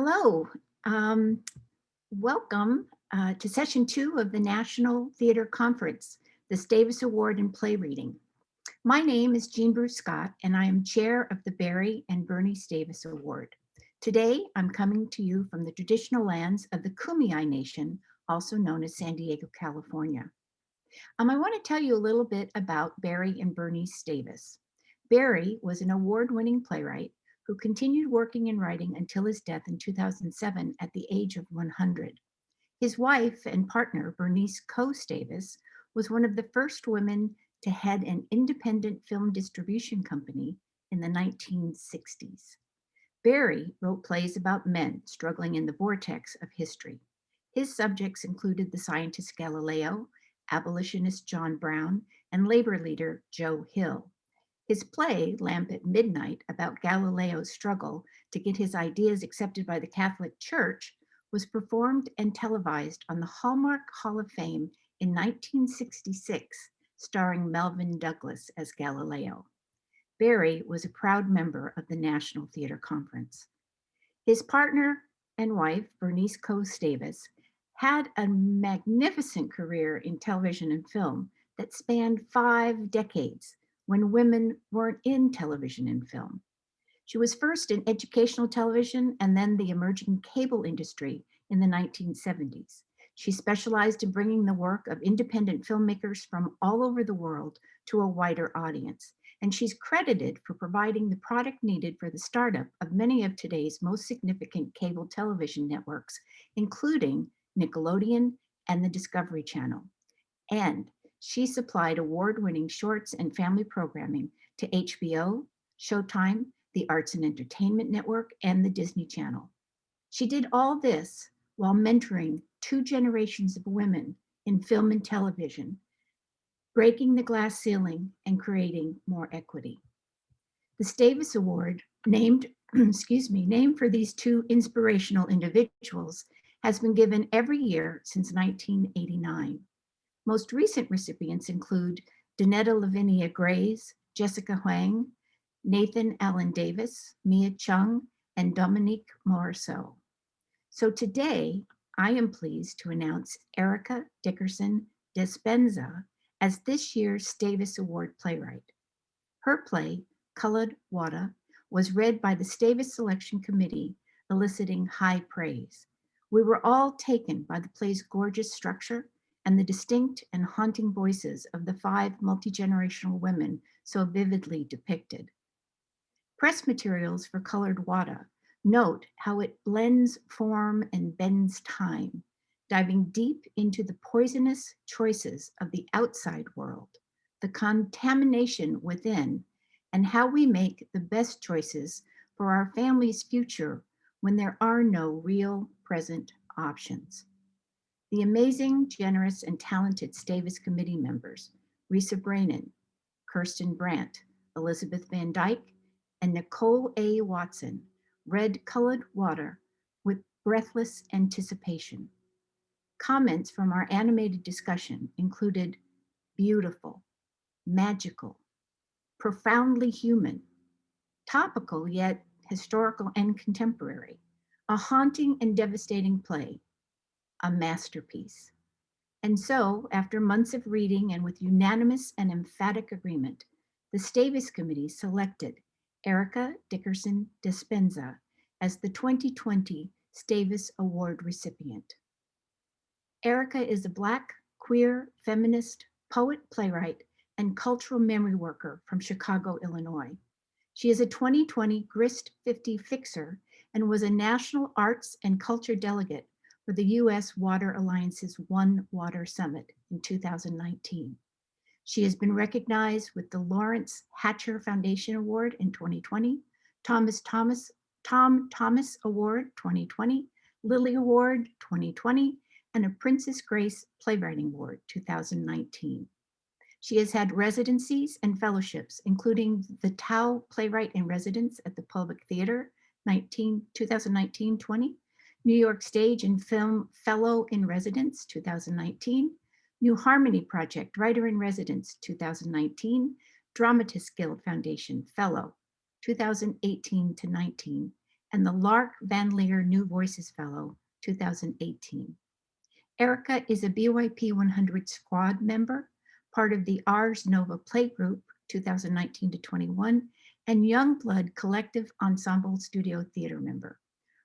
Hello. Um, Welcome to session two of the National Theater Conference, the Stavis Award in Play Reading. My name is Jean Bruce Scott, and I am chair of the Barry and Bernie Stavis Award. Today, I'm coming to you from the traditional lands of the Kumeyaay Nation, also known as San Diego, California. I want to tell you a little bit about Barry and Bernie Stavis. Barry was an award-winning playwright who continued working and writing until his death in 2007 at the age of 100. His wife and partner, Bernice Coe Stavis, was one of the first women to head an independent film distribution company in the 1960s. Barry wrote plays about men struggling in the vortex of history. His subjects included the scientist Galileo, abolitionist John Brown, and labor leader Joe Hill. His play, Lamp at Midnight, about Galileo's struggle to get his ideas accepted by the Catholic Church, was performed and televised on the Hallmark Hall of Fame in 1966, starring Melvyn Douglas as Galileo. Barry was a proud member of the National Theater Conference. His partner and wife, Bernice Coe Stavis, had a magnificent career in television and film that spanned 5 decades when women weren't in television and film. She was first in educational television and then the emerging cable industry in the 1970s. She specialized in bringing the work of independent filmmakers from all over the world to a wider audience. And she's credited for providing the product needed for the startup of many of today's most significant cable television networks, including Nickelodeon and the Discovery Channel. And she supplied award-winning shorts and family programming to HBO, Showtime, the Arts and Entertainment Network, and the Disney Channel. She did all this while mentoring 2 generations of women in film and television, breaking the glass ceiling and creating more equity. The Stavis Award, named, named for these two inspirational individuals, has been given every year since 1989. Most recent recipients include Donetta Lavinia Grays, Jessica Huang, Nathan Allen Davis, Mia Chung, and Dominique Morisseau. So today, I am pleased to announce Erica Dickerson Despenza as this year's Stavis Award playwright. Her play, Colored Water, was read by the Stavis Selection Committee, eliciting high praise. We were all taken by the play's gorgeous structure and the distinct and haunting voices of the 5 multi-generational women so vividly depicted. Press materials for Colored Water note how it blends form and bends time, diving deep into the poisonous choices of the outside world, the contamination within, and how we make the best choices for our family's future when there are no real present options. The amazing, generous, and talented Stavis Committee members, Risa Brainin, Kirsten Brandt, Elizabeth Van Dyke, and Nicole A. Watson, read Colored Water with breathless anticipation. Comments from our animated discussion included beautiful, magical, profoundly human, topical yet historical and contemporary, a haunting and devastating play, a masterpiece. And so, after months of reading and with unanimous and emphatic agreement, the Stavis Committee selected Erica Dickerson Despenza as the 2020 Stavis Award recipient. Erica is a Black, queer, feminist, poet, playwright, and cultural memory worker from Chicago, Illinois. She is a 2020 Grist 50 fixer and was a National Arts and Culture Delegate for the U.S. Water Alliance's One Water Summit in 2019. She has been recognized with the Lawrence Hatcher Foundation Award in 2020, Tom Thomas Award 2020, Lilly Award 2020, and a Princess Grace Playwriting Award 2019. She has had residencies and fellowships, including the Tao Playwright in Residence at the Public Theater 2019-20, New York Stage and Film Fellow in Residence 2019, New Harmony Project Writer in Residence 2019, Dramatists Guild Foundation Fellow 2018 to 19, and the Lark Van Leer New Voices Fellow, 2018. Erica is a BYP 100 squad member, part of the Ars Nova Play Group, 2019 to 21, and Youngblood Collective Ensemble Studio Theater member.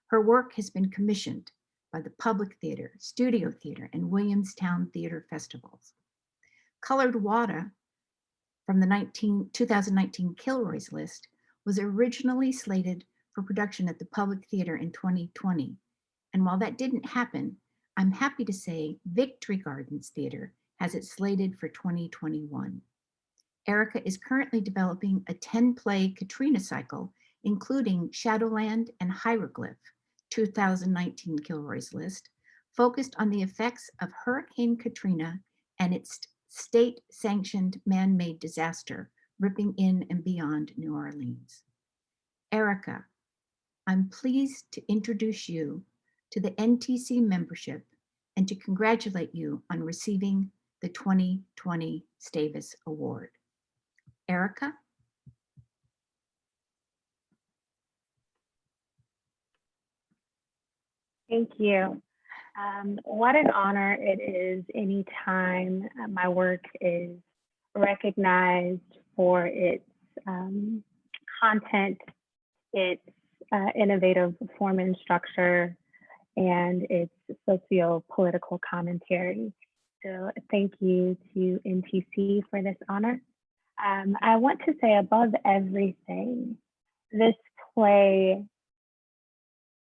Her work has been commissioned by the Public Theater, Studio Theater, and Williamstown Theater Festivals. Colored Water from the 2019 Kilroy's list was originally slated for production at the Public Theater in 2020. And while that didn't happen, I'm happy to say Victory Gardens Theater has it slated for 2021. Erica is currently developing a 10-play Katrina cycle, including Shadowland and Hieroglyph, 2019 Kilroy's list, focused on the effects of Hurricane Katrina and its state-sanctioned man-made disaster ripping in and beyond New Orleans. Erica, I'm pleased to introduce you to the NTC membership and to congratulate you on receiving the 2020 Stavis Award. Erica? Thank you. What an honor it is anytime my work is recognized for its content, its innovative form and structure, and its socio-political commentary. So thank you to NTC for this honor. I want to say above everything, this play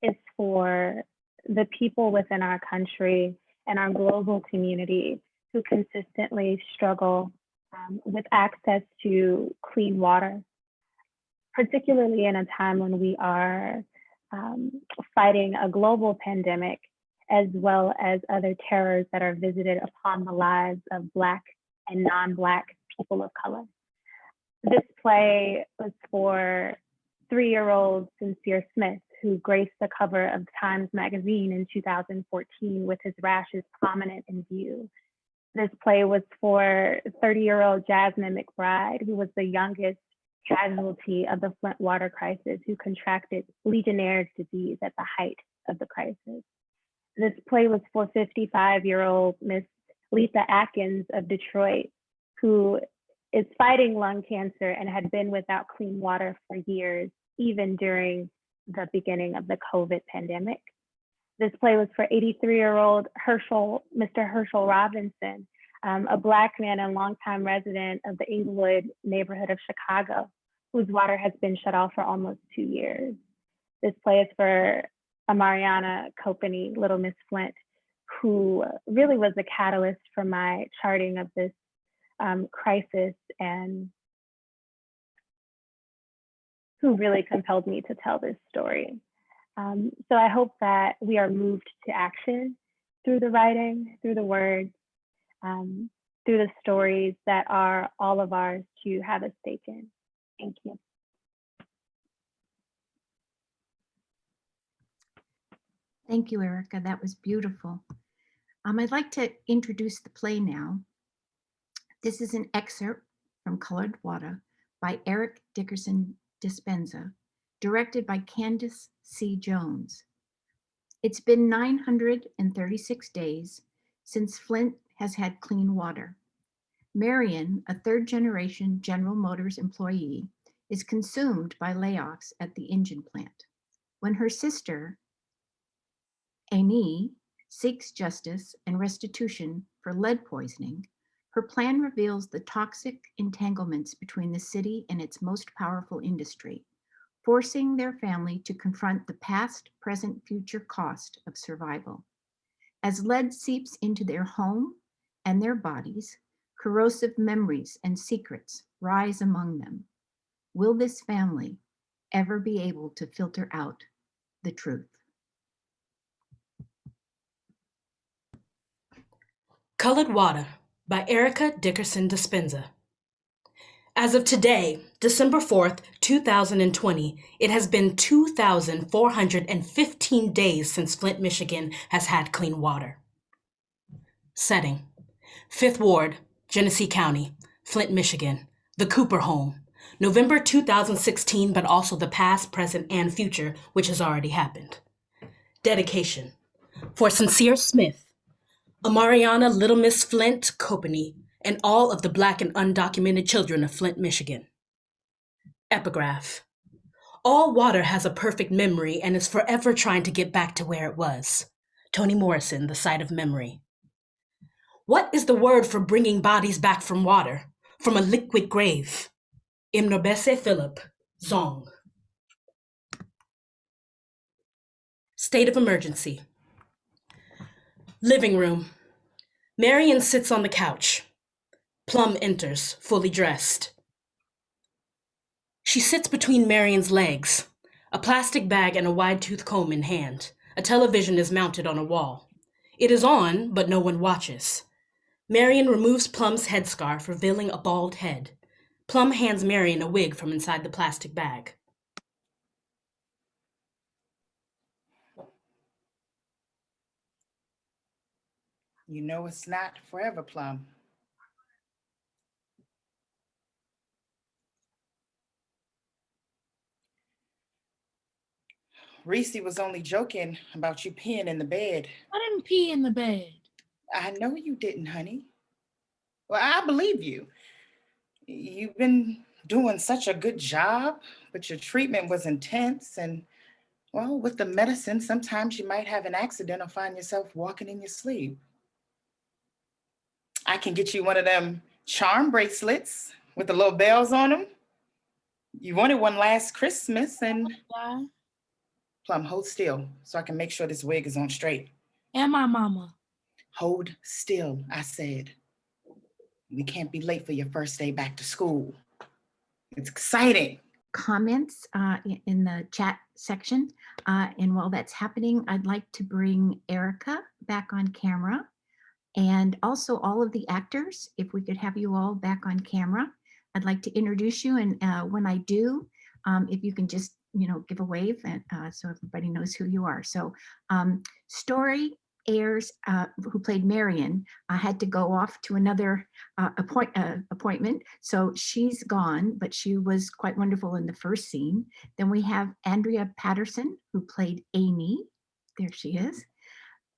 is for the people within our country and our global community who consistently struggle with access to clean water, particularly in a time when we are fighting a global pandemic, as well as other terrors that are visited upon the lives of Black and non-Black people of color. This play was for 3-year-old Sincere Smith, who graced the cover of Times Magazine in 2014 with his rashes prominent in view. This play was for 30-year-old Jasmine McBride, who was the youngest casualty of the Flint water crisis, who contracted Legionnaire's disease at the height of the crisis. This play was for 55-year-old Miss Lisa Atkins of Detroit, who is fighting lung cancer and had been without clean water for years, even during the beginning of the COVID pandemic. This play was for 83-year-old Mr. Herschel Robinson, a Black man and longtime resident of the Inglewood neighborhood of Chicago, whose water has been shut off for almost 2 years. This play is for Mariana Copany, Little Miss Flint, who really was the catalyst for my charting of this crisis and who really compelled me to tell this story. So I hope that we are moved to action through the writing, through the words, through the stories that are all of ours to have a stake in. Thank you. Thank you, Erica. That was beautiful. I'd like to introduce the play now. This is an excerpt from Colored Water by Eric Dickerson Dispenza, directed by Candace C. Jones. It's been 936 days since Flint has had clean water. Marion, a third-generation General Motors employee, is consumed by layoffs at the engine plant. When her sister, Amy, seeks justice and restitution for lead poisoning, her plan reveals the toxic entanglements between the city and its most powerful industry, forcing their family to confront the past, present, future cost of survival. As lead seeps into their home and their bodies, corrosive memories and secrets rise among them. Will this family ever be able to filter out the truth? Colored Water by Erica Dickerson Dispenza. As of today, December 4th, 2020, it has been 2,415 days since Flint, Michigan has had clean water. Setting: 5th Ward, Genesee County, Flint, Michigan, the Cooper home, November 2016, but also the past, present, and future, which has already happened. Dedication. For Sincere Smith, Amariana Little Miss Flint Copany, and all of the Black and undocumented children of Flint, Michigan. Epigraph. All water has a perfect memory and is forever trying to get back to where it was. Toni Morrison, The Site of Memory. What is the word for bringing bodies back from water, from a liquid grave? Imnobese Philip, Song. State of emergency. Living room. Marion sits on the couch. Plum enters, fully dressed. She sits between Marion's legs, a plastic bag and a wide-tooth comb in hand. A television is mounted on a wall. It is on, but no one watches. Marion removes Plum's headscarf, revealing a bald head. Plum hands Marion a wig from inside the plastic bag. You know it's not forever, Plum. Reese was only joking about you peeing in the bed. I didn't pee in the bed. I know you didn't, honey. Well, I believe you. You've been doing such a good job, but your treatment was intense. And, well, with the medicine, sometimes you might have an accident or find yourself walking in your sleep. I can get you one of them charm bracelets with the little bells on them. You wanted one last Christmas, and Yeah. Plum, hold still so I can make sure this wig is on straight. And my mama. Hold still, I said. We can't be late for your first day back to school. It's exciting. Comments in the chat section. And while that's happening, I'd like to bring Erica back on camera. And also all of the actors, if we could have you all back on camera. I'd like to introduce you. And when I do, if you can just, give a wave and so everybody knows who you are. So Story Ayers, who played Marion, had to go off to another appointment. So she's gone, but she was quite wonderful in the first scene. Then we have Andrea Patterson, who played Amy. There she is.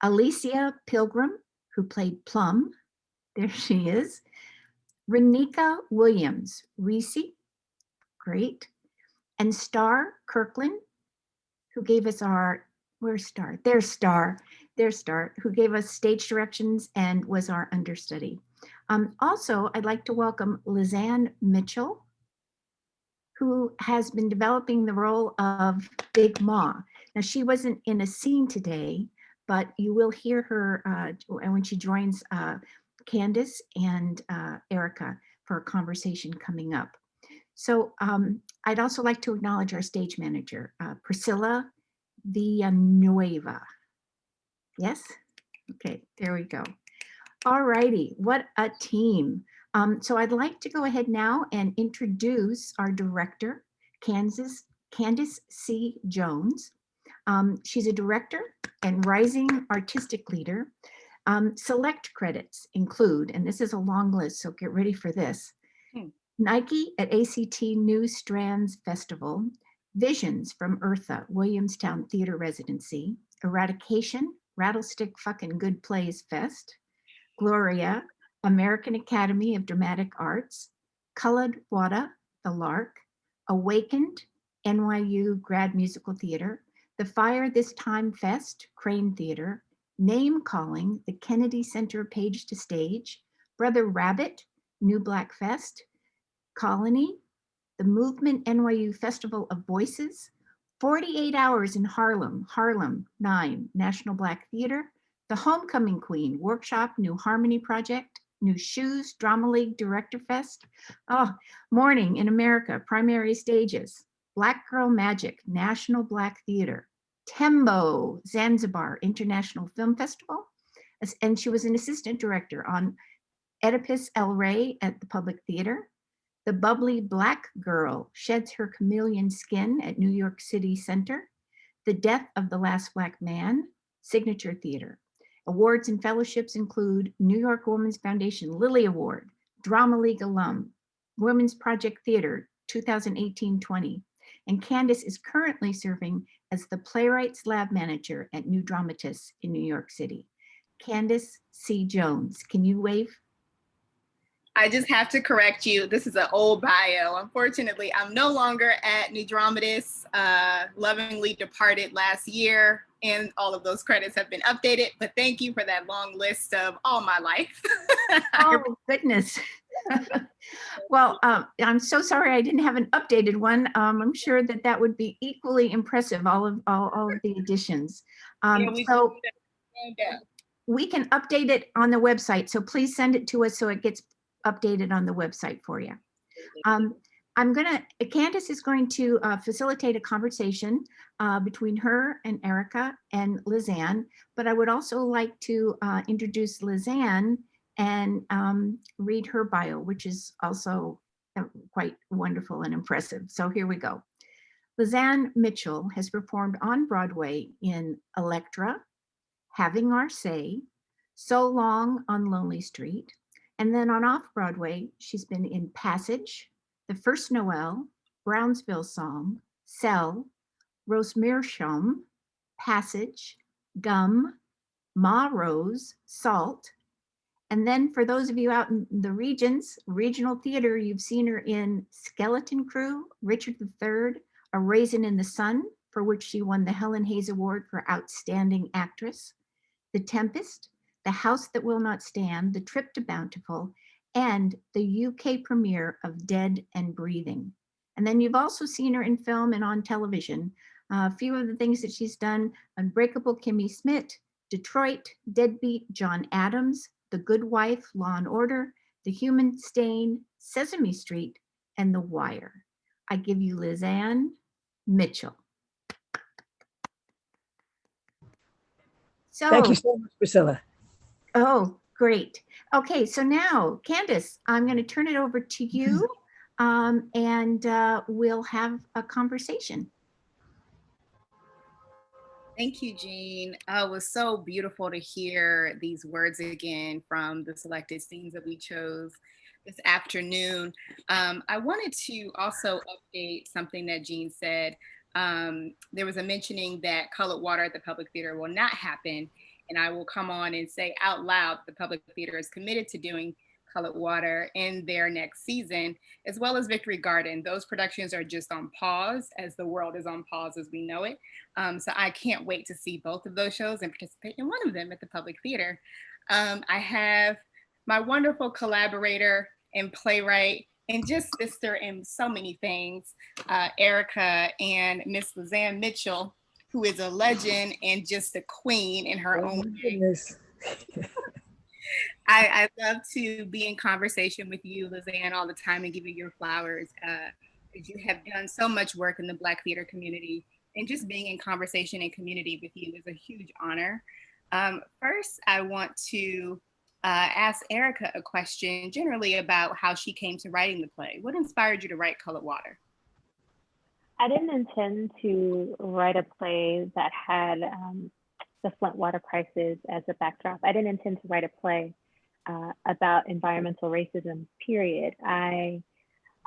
Alicia Pilgrim, who played Plum. There she is. Renika Williams, Reese. Great. And Star Kirkland, who gave us our, where's Star? There's Star. There's Star, who gave us stage directions and was our understudy. Also, I'd like to welcome Lizanne Mitchell, who has been developing the role of Big Ma. Now, she wasn't in a scene today, but you will hear her when she joins Candace and Erica for a conversation coming up. So I'd also like to acknowledge our stage manager, Priscilla Villanueva. Yes? Okay, there we go. All righty, what a team. So I'd like to go ahead now and introduce our director, Candace C. Jones. She's a director and rising artistic leader. Select credits include, and this is a long list, so get ready for this. Nike at ACT New Strands Festival, Visions from Eartha, Williamstown Theater Residency, Eradication, Rattlestick Fucking Good Plays Fest, Gloria, American Academy of Dramatic Arts, Colored Wada, The Lark, Awakened, NYU Grad Musical Theater, The Fire This Time Fest, Crane Theater, Name Calling, the Kennedy Center Page to Stage, Brother Rabbit, New Black Fest, Colony, the Movement NYU Festival of Voices, 48 Hours in Harlem, Harlem 9, National Black Theater, The Homecoming Queen, Workshop, New Harmony Project, New Shoes, Drama League Director Fest, Morning in America, Primary Stages, Black Girl Magic, National Black Theater, Tembo, Zanzibar International Film Festival, and she was an assistant director on Oedipus El Rey at the Public Theater, The Bubbly Black Girl Sheds Her Chameleon Skin at New York City Center, The Death of the Last Black Man, Signature Theater. Awards and fellowships include New York Women's Foundation Lilly Award, Drama League alum, Women's Project Theater, 2018-20. And Candace is currently serving as the Playwrights Lab Manager at New Dramatists in New York City. Candace C. Jones, can you wave? I just have to correct you. This is an old bio. Unfortunately, I'm no longer at New Dramatists, lovingly departed last year, and all of those credits have been updated. But thank you for that long list of all my life. Oh, goodness. Well, I'm so sorry I didn't have an updated one. I'm sure that that would be equally impressive, all of the additions. So we can update it on the website. So please send it to us so it gets updated on the website for you. Candace is going to facilitate a conversation between her and Erica and Lizanne, but I would also like to introduce Lizanne and read her bio, which is also quite wonderful and impressive. So here we go. Lizanne Mitchell has performed on Broadway in Electra, Having Our Say, So Long on Lonely Street, and then on Off-Broadway, she's been in Passage, The First Noel, Brownsville Song, Cell, Rosmersholm, Passage, Gum, Ma Rose, Salt. And then for those of you out in the regional theater, you've seen her in Skeleton Crew, Richard III, A Raisin in the Sun, for which she won the Helen Hayes Award for Outstanding Actress, The Tempest, The House That Will Not Stand, The Trip to Bountiful, and the UK premiere of Dead and Breathing. And then you've also seen her in film and on television. A few of the things that she's done: Unbreakable Kimmy Schmidt, Detroit, Deadbeat, John Adams, The Good Wife, Law and Order, The Human Stain, Sesame Street, and The Wire. I give you Lizanne Mitchell. So, thank you so much, Priscilla. Oh, great. Okay, so now, Candace, I'm going to turn it over to you, and we'll have a conversation. Thank you, Jean. It was so beautiful to hear these words again from the selected scenes that we chose this afternoon. I wanted to also update something that Jean said. There was a mentioning that colored water at the Public Theater will not happen. And I will come on and say out loud, the Public Theater is committed to doing colored water in their next season, as well as Victory Garden. Those productions are just on pause, as the world is on pause as we know it. So I can't wait to see both of those shows and participate in one of them at the Public Theater. I have my wonderful collaborator and playwright and just sister in so many things, Erica and Miss Lizanne Mitchell, who is a legend and just a queen in her own way. I love to be in conversation with you, Lizanne, all the time and give you your flowers. You have done so much work in the Black theater community, and just being in conversation and community with you is a huge honor. First, I want to ask Erica a question generally about how she came to writing the play. What inspired you to write Colored Water? I didn't intend to write a play that had the Flint water crisis as a backdrop. I didn't intend to write a play about environmental racism, period. I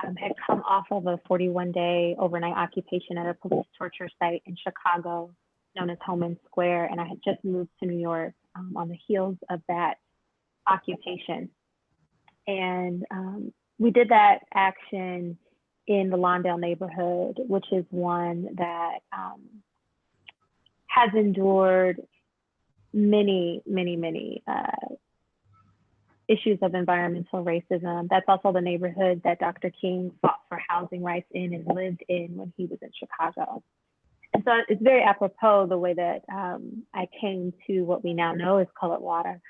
had come off of a 41-day overnight occupation at a police torture site in Chicago known as Homan Square, and I had just moved to New York on the heels of that occupation. And we did that action in the Lawndale neighborhood, which is one that has endured many issues of environmental racism. That's also the neighborhood that Dr. King fought for housing rights in and lived in when he was in Chicago. And so it's very apropos the way that I came to what we now know as Colored Water.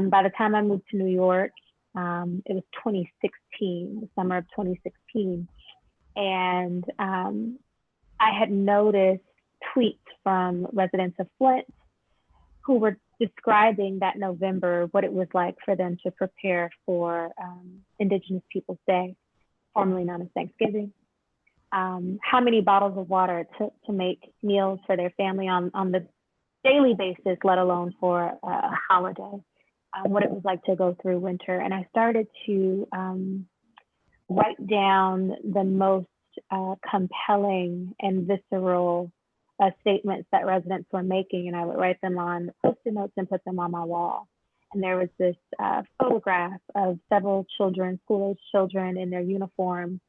By the time I moved to New York, it was 2016, the summer of 2016. And I had noticed tweets from residents of Flint who were describing that November, what it was like for them to prepare for Indigenous Peoples Day, formerly known as Thanksgiving. How many bottles of water it took to make meals for their family on the daily basis, let alone for a holiday, what it was like to go through winter. And I started to write down the most compelling and visceral statements that residents were making, and I would write them on Post-it notes and put them on my wall. And there was this photograph of several children, school-age children in their uniform,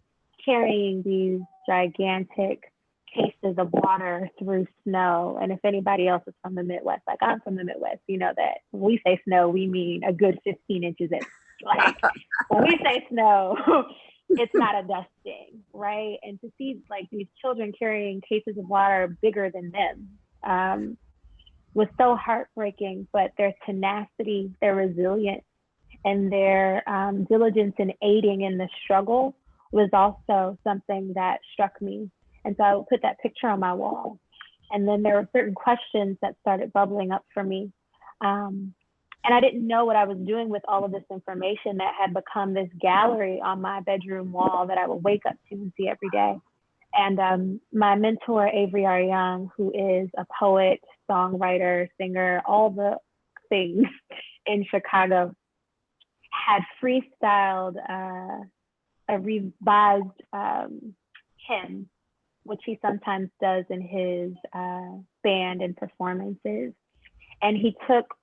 carrying these gigantic cases of water through snow. And if anybody else is from the Midwest, like I'm from the Midwest, you know that when we say snow, we mean a good 15 inches. Like when we say snow, it's not a dusting, right? And to see like these children carrying cases of water bigger than them was so heartbreaking. But their tenacity, their resilience, and their diligence in aiding in the struggle was also something that struck me. And so I would put that picture on my wall. And then there were certain questions that started bubbling up for me. And I didn't know what I was doing with all of this information that had become this gallery on my bedroom wall that I would wake up to and see every day. And my mentor, Avery R. Young, who is a poet, songwriter, singer, all the things in Chicago, had freestyled a revised hymn, which he sometimes does in his band and performances. And he took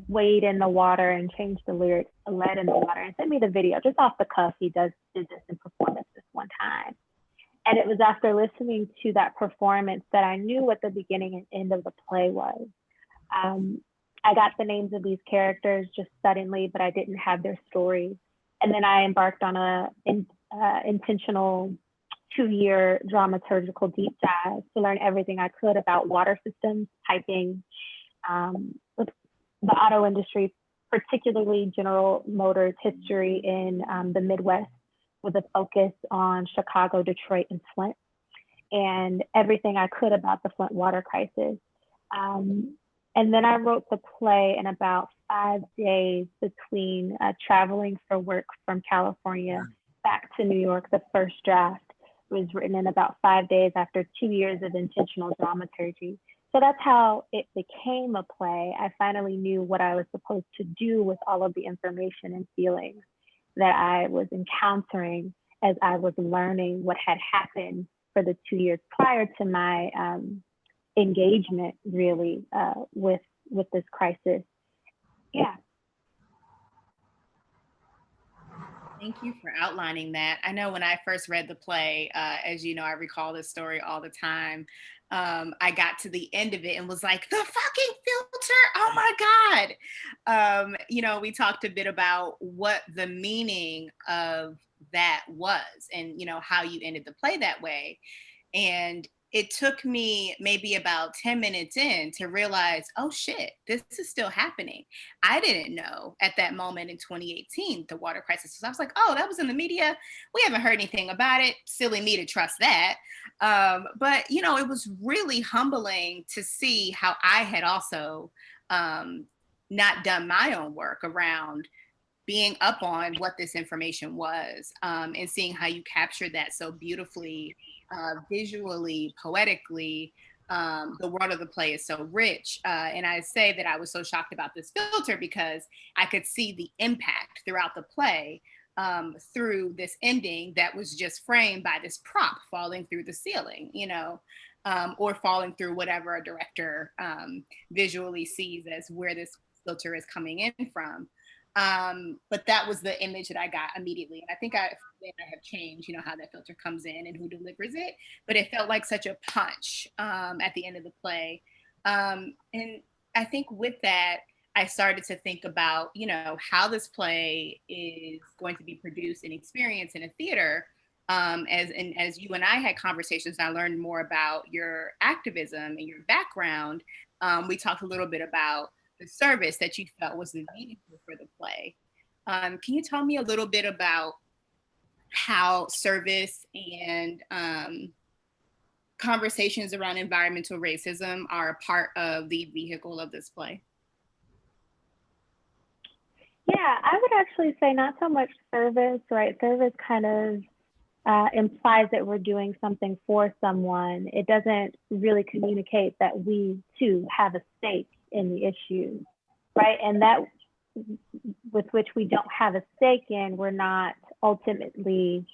Wade in the water and changed the lyrics to Lead in the Water and sent me the video just off the cuff. He did this in performance this one time. And it was after listening to that performance that I knew what the beginning and end of the play was. I got the names of these characters just suddenly, but I didn't have their stories. And then I embarked on an intentional 2-year dramaturgical deep dive to learn everything I could about water systems, piping, the auto industry, particularly General Motors history in the Midwest, with a focus on Chicago, Detroit, and Flint, and everything I could about the Flint water crisis. And then I wrote the play in about 5 days between traveling for work from California back to New York. The first draft was written in about 5 days after 2 years of intentional dramaturgy. So that's how it became a play. I finally knew what I was supposed to do with all of the information and feelings that I was encountering as I was learning what had happened for the 2 years prior to my engagement, really, with this crisis. Yeah. Thank you for outlining that. I know when I first read the play, as you know, I recall this story all the time. I got to the end of it and was like, the fucking filter, oh my God. You know, we talked a bit about what the meaning of that was and, you know, how you ended the play that way. And it took me maybe about 10 minutes in to realize, oh shit, this is still happening. I didn't know at that moment in 2018, the water crisis. So I was like, oh, that was in the media. We haven't heard anything about it. Silly me to trust that. But, you know, it was really humbling to see how I had also not done my own work around being up on what this information was, and seeing how you captured that so beautifully, visually, poetically. The world of the play is so rich. And I say that I was so shocked about this filter because I could see the impact throughout the play, through this ending that was just framed by this prop falling through the ceiling, you know, or falling through whatever a director visually sees as where this filter is coming in from. But that was the image that I got immediately. And I think I have changed, you know, how that filter comes in and who delivers it, but it felt like such a punch at the end of the play. And I think with that, I started to think about, you know, how this play is going to be produced and experienced in a theater. As you and I had conversations, I learned more about your activism and your background. We talked a little bit about the service that you felt was meaningful for the play. Can you tell me a little bit about how service and conversations around environmental racism are a part of the vehicle of this play? Yeah, I would actually say not so much service, right? Service kind of implies that we're doing something for someone. It doesn't really communicate that we too have a stake in the issue, right? And that with which we don't have a stake in, we're not ultimately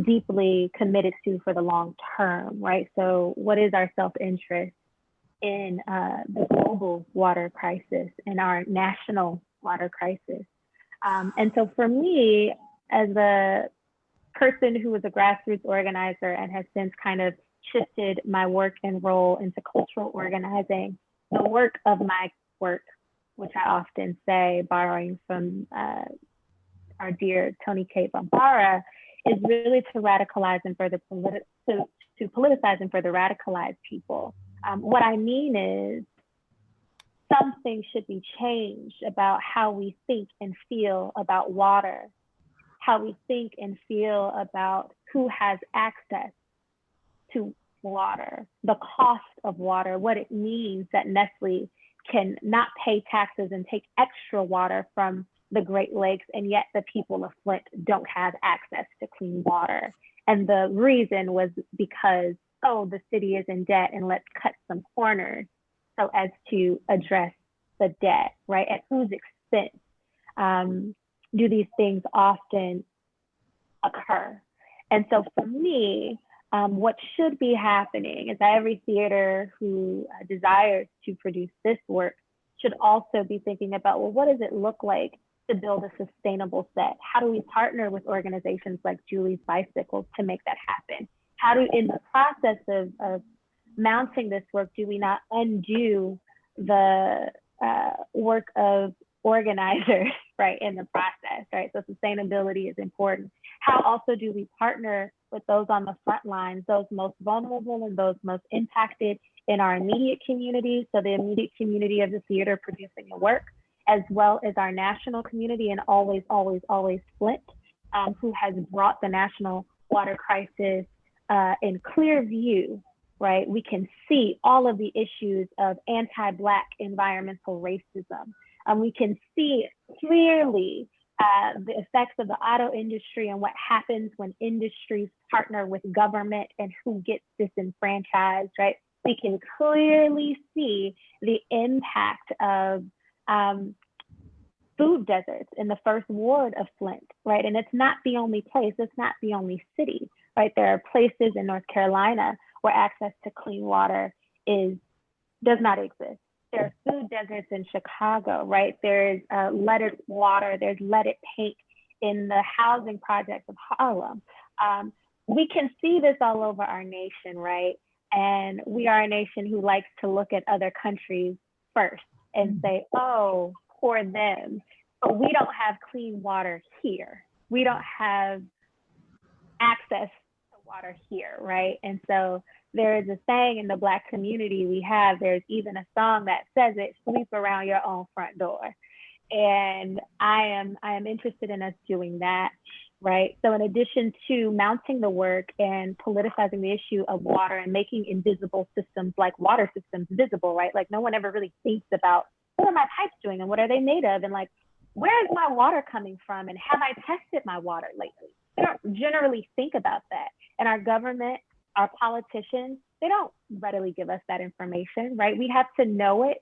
deeply committed to for the long term, right? So what is our self-interest in the global water crisis and our national water crisis? And so for me, as a person who was a grassroots organizer and has since kind of shifted my work and role into cultural organizing, the work of my work, which I often say, borrowing from our dear Tony K. Bambara, is really to radicalize and further to politicize and further radicalize people. What I mean is something should be changed about how we think and feel about water, how we think and feel about who has access to water, the cost of water, what it means that Nestle can not pay taxes and take extra water from the Great Lakes, and yet the people of Flint don't have access to clean water. And the reason was because, oh, the city is in debt and let's cut some corners so as to address the debt, right? At whose expense do these things often occur? And so for me, what should be happening is that every theater who desires to produce this work should also be thinking about, well, what does it look like to build a sustainable set? How do we partner with organizations like Julie's Bicycles to make that happen? How do, in the process of mounting this work, do we not undo the work of organizers, right, in the process, right? So sustainability is important. How also do we partner with those on the front lines, those most vulnerable and those most impacted in our immediate community? So the immediate community of the theater producing the work, as well as our national community, and always, always, always Flint, who has brought the national water crisis in clear view, right? We can see all of the issues of anti-Black environmental racism. We can see clearly the effects of the auto industry and what happens when industries partner with government and who gets disenfranchised, right? We can clearly see the impact of food deserts in the first ward of Flint, right? And it's not the only place, it's not the only city, right? There are places in North Carolina where access to clean water does not exist. There are food deserts in Chicago, right? There's leaded water, there's leaded paint in the housing projects of Harlem. We can see this all over our nation, right? And we are a nation who likes to look at other countries first and say, oh, poor them. But we don't have clean water here. We don't have access to water here, right? And so there is a saying in the Black community there's even a song that says it, sweep around your own front door. And I am interested in us doing that, right? So in addition to mounting the work and politicizing the issue of water and making invisible systems like water systems visible, right? Like no one ever really thinks about what are my pipes doing and what are they made of? And like, where is my water coming from? And have I tested my water lately? They don't generally think about that. And our government, our politicians, they don't readily give us that information, right? We have to know it,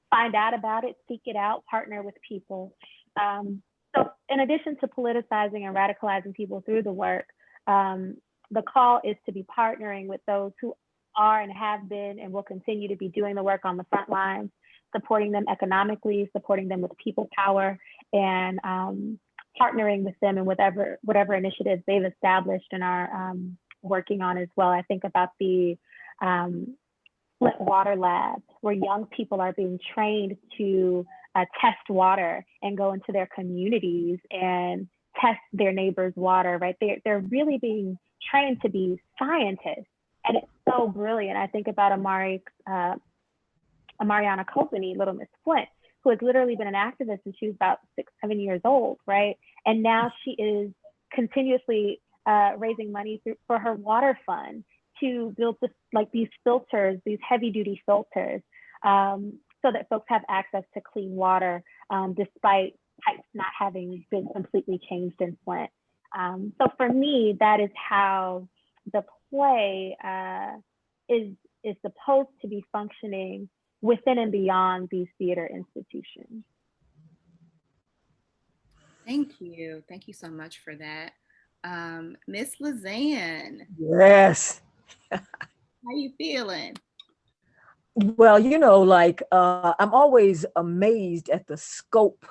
find out about it, seek it out, partner with people. So in addition to politicizing and radicalizing people through the work, the call is to be partnering with those who are and have been and will continue to be doing the work on the front lines, supporting them economically, supporting them with people power, and partnering with them in whatever initiatives they've established and are working on as well. I think about the Flint Water Lab, where young people are being trained to test water and go into their communities and test their neighbors' water, right? They're really being trained to be scientists. And it's so brilliant. I think about Amariana Kopany, Little Miss Flint, who has literally been an activist since she was about 6-7 years old, right? And now she is continuously raising money for her water fund to build these filters, these heavy duty filters, so that folks have access to clean water, despite pipes not having been completely changed in Flint. So for me, that is how the play is supposed to be functioning within and beyond these theater institutions. Thank you. Thank you so much for that. Miss Lizanne, Yes. how you feeling? Well, I'm always amazed at the scope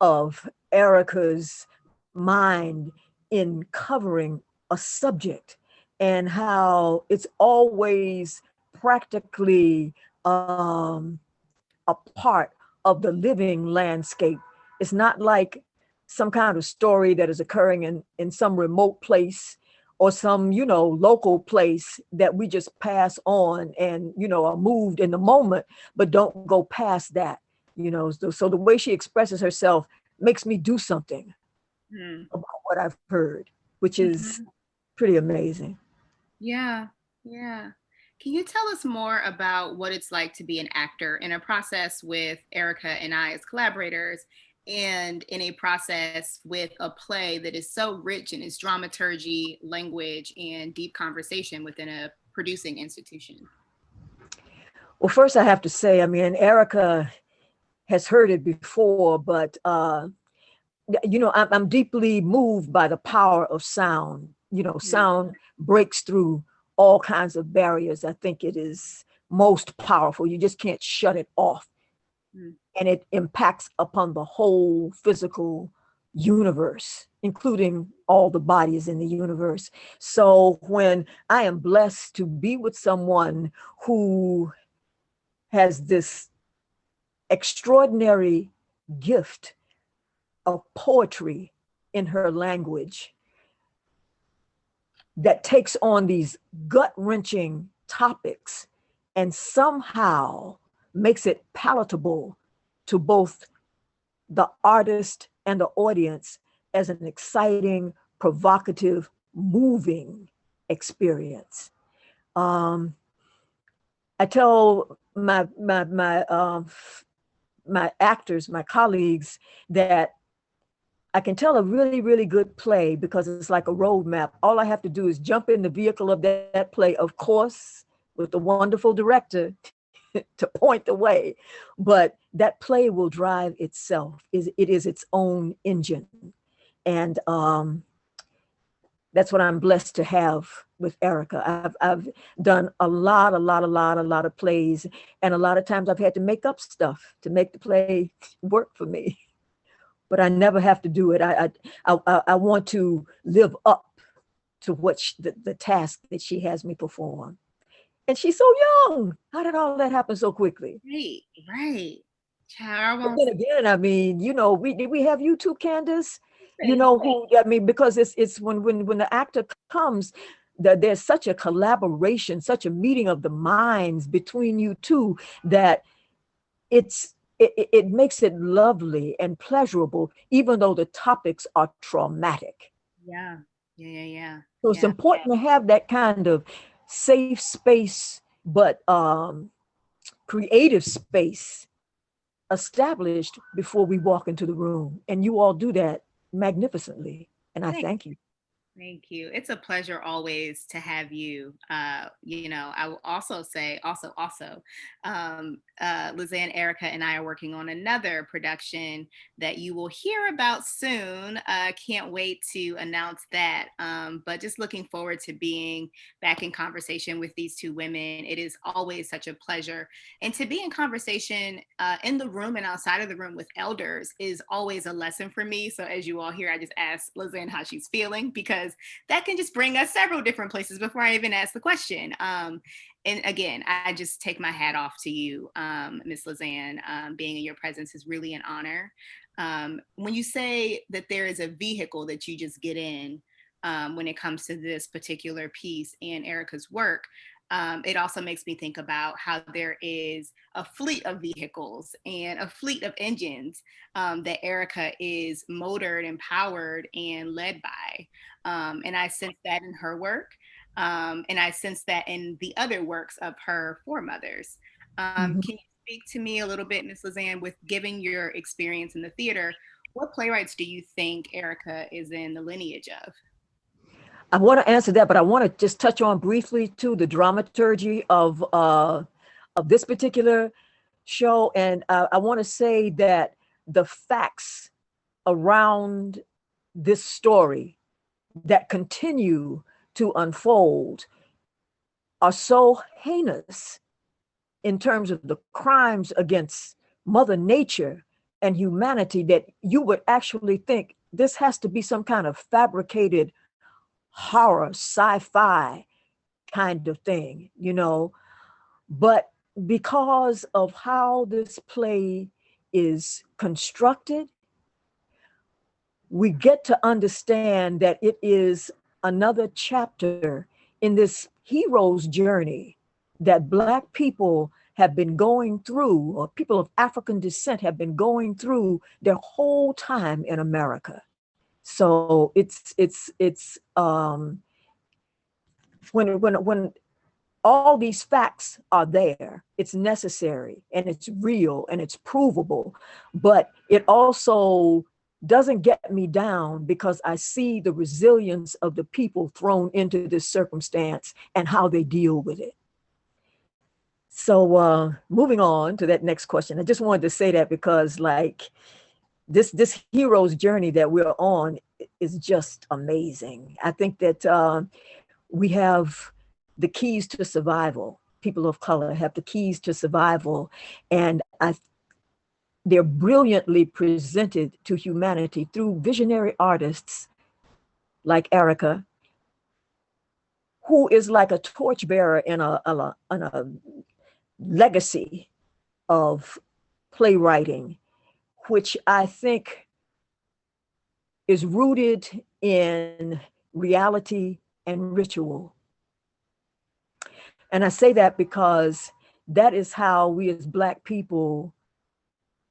of Erica's mind in covering a subject and how it's always practically a part of the living landscape. It's not like some kind of story that is occurring in some remote place or some, local place that we just pass on and, are moved in the moment, but don't go past that, So the way she expresses herself makes me do something Hmm. about what I've heard, which is Mhm. pretty amazing. Yeah, yeah. Can you tell us more about what it's like to be an actor in a process with Erica and I as collaborators, and in a process with a play that is so rich in its dramaturgy, language, and deep conversation within a producing institution? Well, first I have to say, I mean, Erica has heard it before, but I'm deeply moved by the power of sound. Mm. Sound breaks through all kinds of barriers. I think it is most powerful. You just can't shut it off. Mm. And it impacts upon the whole physical universe, including all the bodies in the universe. So when I am blessed to be with someone who has this extraordinary gift of poetry in her language that takes on these gut-wrenching topics and somehow makes it palatable to both the artist and the audience as an exciting, provocative, moving experience. I tell my actors, my colleagues, that I can tell a really, really good play because it's like a roadmap. All I have to do is jump in the vehicle of that play, of course, with the wonderful director to point the way. But that play will drive itself. It is its own engine. And that's what I'm blessed to have with Erica. I've done a lot of plays. And a lot of times I've had to make up stuff to make the play work for me. But I never have to do it. I want to live up to what the task that she has me perform. And she's so young. How did all that happen so quickly? Right, right. Child, I But won't then again, I mean, we have you too, Candace. say. Because it's when the actor comes, that there's such a collaboration, such a meeting of the minds between you two that it makes it lovely and pleasurable, even though the topics are traumatic. Yeah, yeah, yeah, yeah, So it's yeah. important to have that kind of safe space, but creative space established before we walk into the room. And you all do that magnificently. And I thank you. Thank you. It's a pleasure always to have you. I will also say, Lizanne, Erica, and I are working on another production that you will hear about soon. Can't wait to announce that. But just looking forward to being back in conversation with these two women. It is always such a pleasure. And to be in conversation in the room and outside of the room with elders is always a lesson for me. So as you all hear, I just asked Lizanne how she's feeling, because that can just bring us several different places before I even ask the question. And again, I just take my hat off to you, Miss Lizanne. Being in your presence is really an honor. When you say that there is a vehicle that you just get in when it comes to this particular piece and Erica's work, it also makes me think about how there is a fleet of vehicles and a fleet of engines that Erica is motored, empowered, and led by. And I sense that in her work. And I sense that in the other works of her foremothers. Mhm. Can you speak to me a little bit, Ms. Lizanne, with giving your experience in the theater? What playwrights do you think Erica is in the lineage of? I want to answer that, but I want to just touch on briefly too the dramaturgy of this particular show. And I want to say that the facts around this story that continue to unfold are so heinous in terms of the crimes against Mother Nature and humanity that you would actually think this has to be some kind of fabricated horror, sci-fi kind of thing, you know. But because of how this play is constructed, we get to understand that it is another chapter in this hero's journey that Black people have been going through, or people of African descent have been going through their whole time in America. So it's when all these facts are there, it's necessary and it's real and it's provable, but it also doesn't get me down because I see the resilience of the people thrown into this circumstance and how they deal with it. So moving on to that next question, I just wanted to say that because like this hero's journey that we're on is just amazing. I think that we have the keys to survival. People of color have the keys to survival, and they're brilliantly presented to humanity through visionary artists like Erica, who is like a torchbearer in a legacy of playwriting, which I think is rooted in reality and ritual. And I say that because that is how we as Black people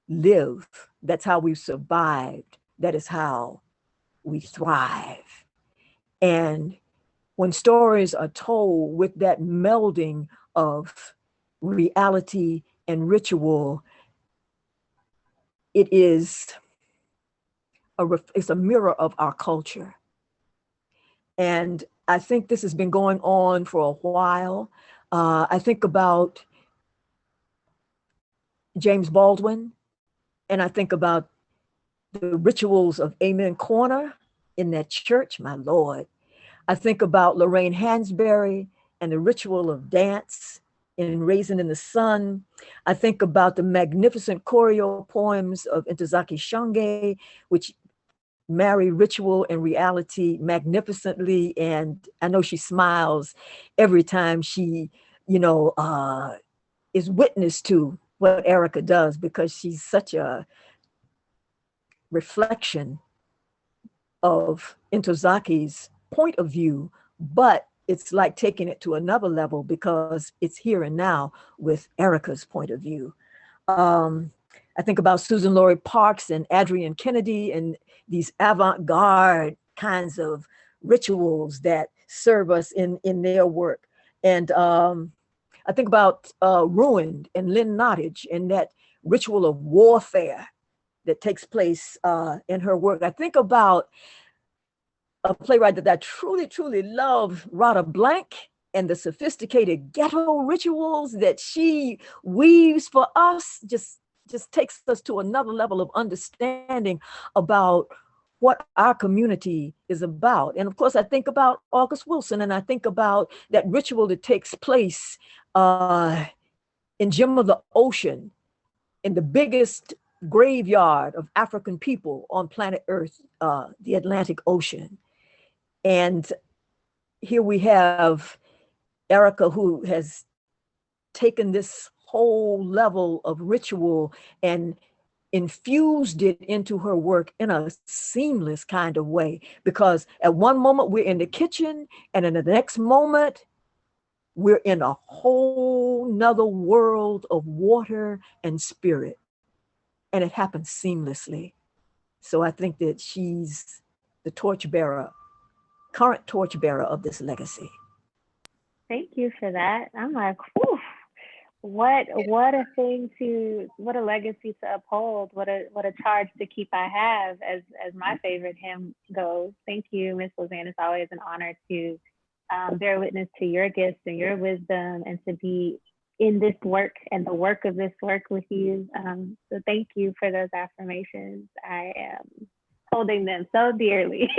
live. That's how we've survived. That is how we thrive. And when stories are told with that melding of reality and ritual, it's a mirror of our culture. And I think this has been going on for a while. I think about James Baldwin, and I think about the rituals of Amen Corner in that church, my Lord. I think about Lorraine Hansberry and the ritual of dance in Raisin in the Sun. I think about the magnificent choreo poems of Ntozake Shange, which marry ritual and reality magnificently. And I know she smiles every time she, is witness to what Erica does, because she's such a reflection of Ntozake's point of view, but it's like taking it to another level because it's here and now with Erica's point of view. I think about Susan Laurie Parks and Adrienne Kennedy and these avant-garde kinds of rituals that serve us in their work. And I think about Ruined and Lynn Nottage and that ritual of warfare that takes place in her work. I think about a playwright that I truly, truly love, Rada Blank, and the sophisticated ghetto rituals that she weaves for us just takes us to another level of understanding about what our community is about. And of course, I think about August Wilson, and I think about that ritual that takes place in Gem of the Ocean, in the biggest graveyard of African people on planet Earth, the Atlantic Ocean. And here we have Erica, who has taken this whole level of ritual and infused it into her work in a seamless kind of way. Because at one moment we're in the kitchen, and in the next moment, we're in a whole nother world of water and spirit. And it happens seamlessly. So I think that she's the torchbearer, current torchbearer of this legacy. Thank you for that. I'm like, whew, what a legacy to uphold, what a charge to keep I have, as my favorite hymn goes. Thank you, Miss Lizanne. It's always an honor to bear witness to your gifts and your wisdom, and to be in this work and the work of this work with you. So thank you for those affirmations. I am holding them so dearly.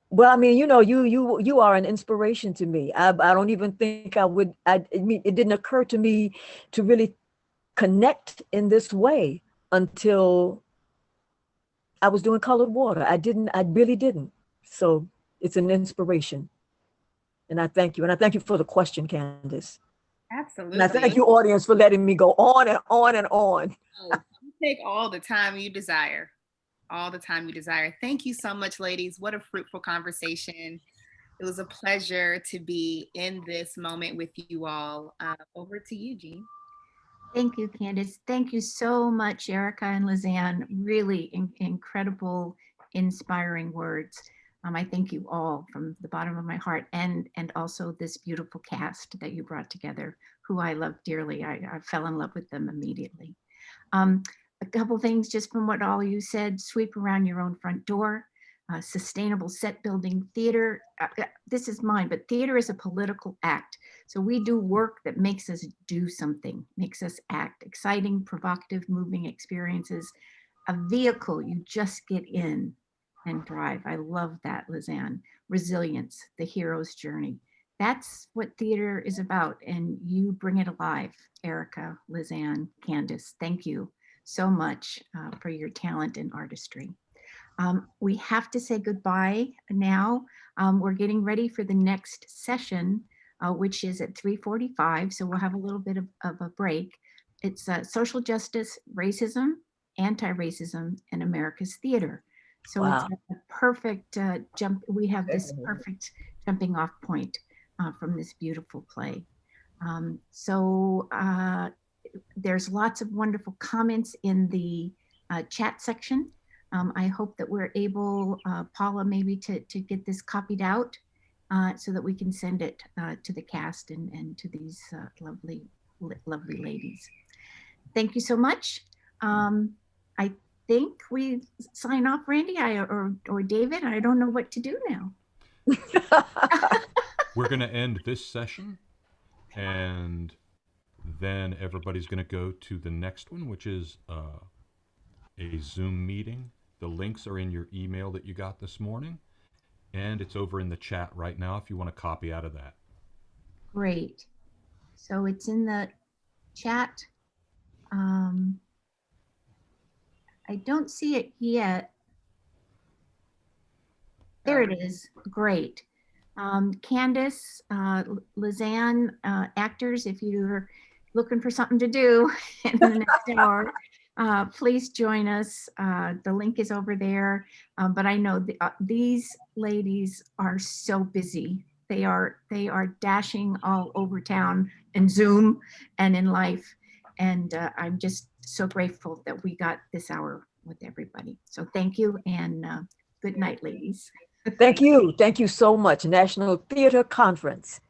Well, I mean, you are an inspiration to me. I don't even think I mean, it didn't occur to me to really connect in this way until I was doing colored water. I really didn't. So it's an inspiration. And I thank you. And I thank you for the question, Candace. And I thank Absolutely. you, audience, for letting me go on and on and on. Oh, you take all the time you desire. All the time you desire. Thank you so much, ladies. What a fruitful conversation. It was a pleasure to be in this moment with you all. Over to you, Jean. Thank you, Candace. Thank you so much, Erica and Lizanne. Really incredible, inspiring words. I thank you all from the bottom of my heart, and also this beautiful cast that you brought together, who I love dearly. I fell in love with them immediately. A couple things just from what all you said: sweep around your own front door. Sustainable set building theater. This is mine, but theater is a political act. So we do work that makes us do something, makes us act. Exciting, provocative, moving experiences. A vehicle you just get in and drive. I love that, Lizanne. Resilience, the hero's journey. That's what theater is about, and you bring it alive, Erica, Lizanne, Candace. Thank you so much for your talent and artistry. We have to say goodbye now. We're getting ready for the next session, which is at 3:45. So we'll have a little bit of a break. It's social justice, racism, anti-racism, and America's theater. So it's Wow. a perfect jump. We have this perfect jumping off point from this beautiful play. There's lots of wonderful comments in the chat section. I hope that we're able, Paula, maybe to get this copied out so that we can send it to the cast and to these lovely ladies. Thank you so much. I think we sign off, Randy, or David. I don't know what to do now. We're going to end this session, and then everybody's going to go to the next one, which is a Zoom meeting. The links are in your email that you got this morning, and it's over in the chat right now if you want to copy out of that. Great. So it's in the chat. I don't see it yet. There it is. Great. Candace, Lizanne, actors, if you're looking for something to do in the next hour, please join us. The link is over there. But I know these ladies are so busy. They are dashing all over town in Zoom and in life. And I'm just so grateful that we got this hour with everybody. So thank you, and good night, ladies. Thank you. Thank you so much. National Theater Conference.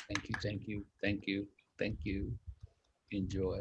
Thank you. Thank you. Thank you. Thank you. Enjoy.